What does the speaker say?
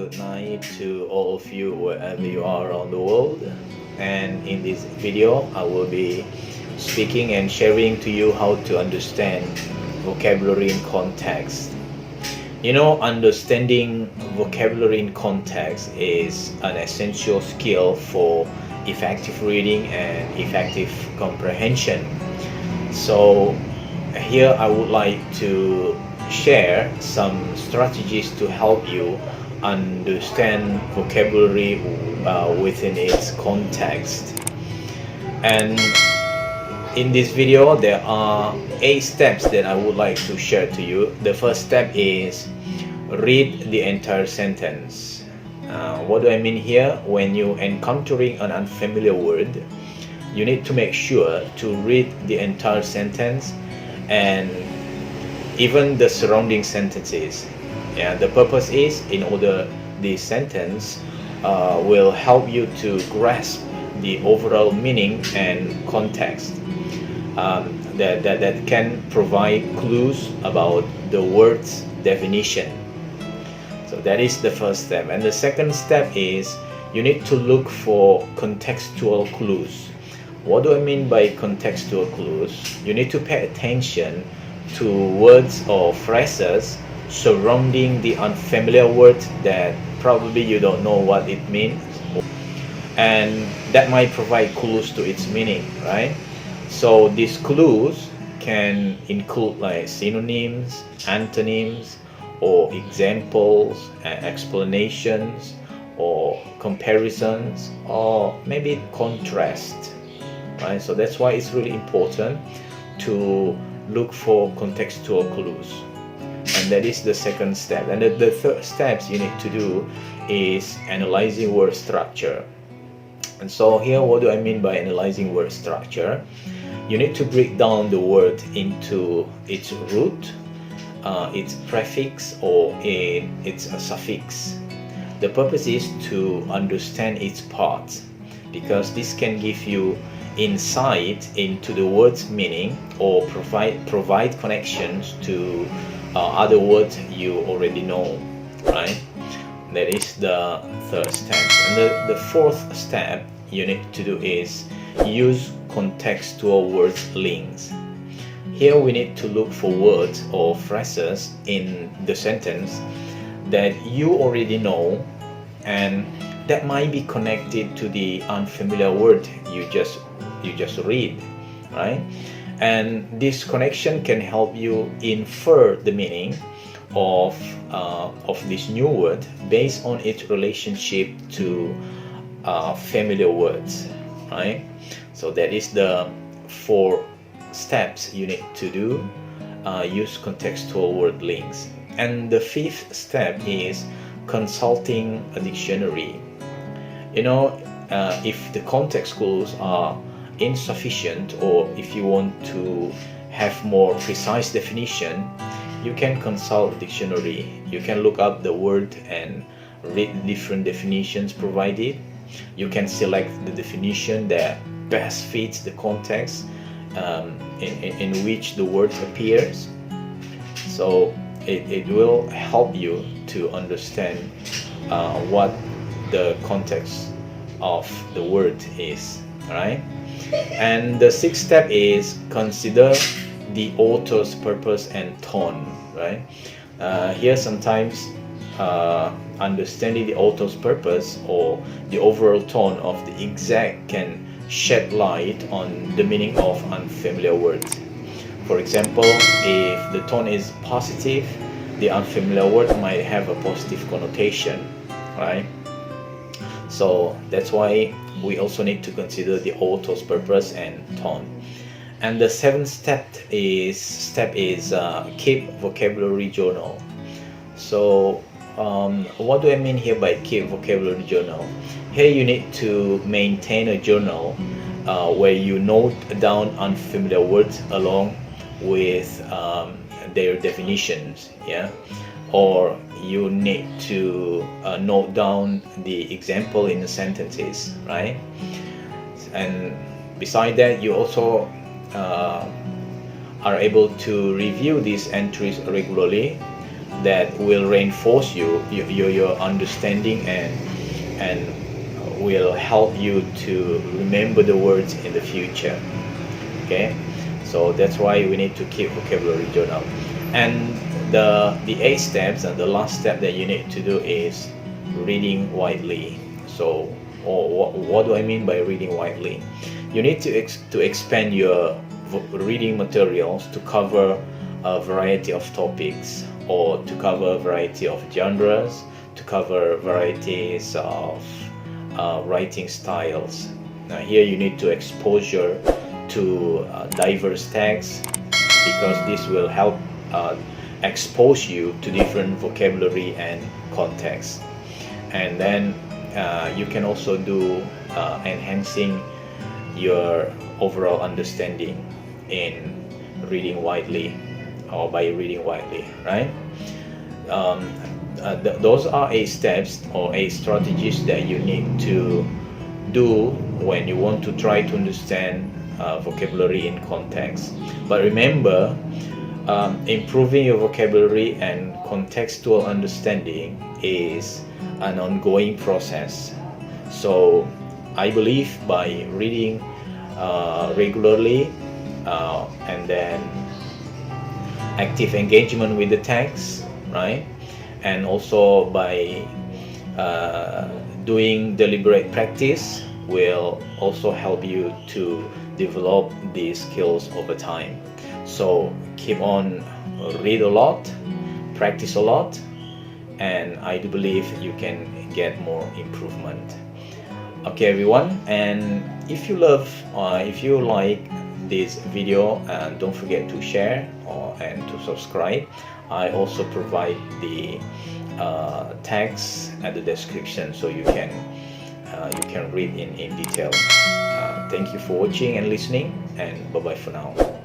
good night to all of you wherever you are around the world. And in this video, I will be speaking and sharing to you how to understand vocabulary in context. You know, understanding vocabulary in context is an essential skill for effective reading and effective comprehension. So here I would like to share some strategies to help you understand vocabulary within its context. And in this video, there are 8 steps that I would like to share to you. The first step is read the entire sentence. What do I mean here? When you're encountering an unfamiliar word, you need to make sure to read the entire sentence and even the surrounding sentences. The purpose is in order this sentence will help you to grasp the overall meaning and context that can provide clues about the word's definition. So that is the first step. And the second step is you need to look for contextual clues. What do I mean by contextual clues? You need to pay attention to words or phrases surrounding the unfamiliar word that probably you don't know what it means, and that might provide clues to its meaning, right? So these clues can include like synonyms, antonyms, or examples, explanations, or comparisons, or maybe contrast, right? So that's why it's really important to look for contextual clues. And that is the second step. And the third steps you need to do is analyzing word structure. And so here, what do I mean by analyzing word structure? You need to break down the word into its root, its prefix, or its suffix. The purpose is to understand its parts, because this can give you insight into the word's meaning or provide connections to other words you already know, right? That is the third step. And the fourth step you need to do is use contextual word links. Here we need to look for words or phrases in the sentence that you already know and that might be connected to the unfamiliar word you just read, right? And this connection can help you infer the meaning of this new word based on its relationship to familiar words, right? So that is the 4 steps you need to do. Use contextual word links. And the 5th step is consulting a dictionary. You know, if the context clues are insufficient, or if you want to have more precise definition, you can consult a dictionary. You can look up the word and read different definitions provided. You can select the definition that best fits the context in which the word appears. So it will help you to understand what the context of the word is, right? And the 6th step is consider the author's purpose and tone, right? Here sometimes understanding the author's purpose or the overall tone of the exact can shed light on the meaning of unfamiliar words. For example, if the tone is positive, the unfamiliar word might have a positive connotation, right? So that's why we also need to consider the author's purpose and tone. And the 7th step is keep vocabulary journal. So what do I mean here by keep vocabulary journal? Here you need to maintain a journal where you note down unfamiliar words along with their definitions, or you need to note down the example in the sentences, right? And beside that, you also are able to review these entries regularly that will reinforce your understanding and will help you to remember the words in the future. Okay, so that's why we need to keep vocabulary journal. And the 8 steps, and the last step that you need to do is reading widely. So, what do I mean by reading widely? You need to expand your reading materials to cover a variety of topics, or to cover a variety of genres, to cover varieties of writing styles. Now here you need to exposure to diverse texts, because this will help expose you to different vocabulary and context. And then you can also do enhancing your overall understanding in reading widely, or by reading widely, right? Those are 8 steps or 8 strategies that you need to do when you want to try to understand vocabulary in context. But remember, improving your vocabulary and contextual understanding is an ongoing process. So I believe by reading regularly, and then active engagement with the text, right? And also by doing deliberate practice will also help you to develop these skills over time. So keep on, read a lot, practice a lot, and I do believe you can get more improvement. Okay everyone, and if you love, if you like this video, don't forget to share and to subscribe. I also provide the text at the description, so you can read in detail. Thank you for watching and listening, and bye bye for now.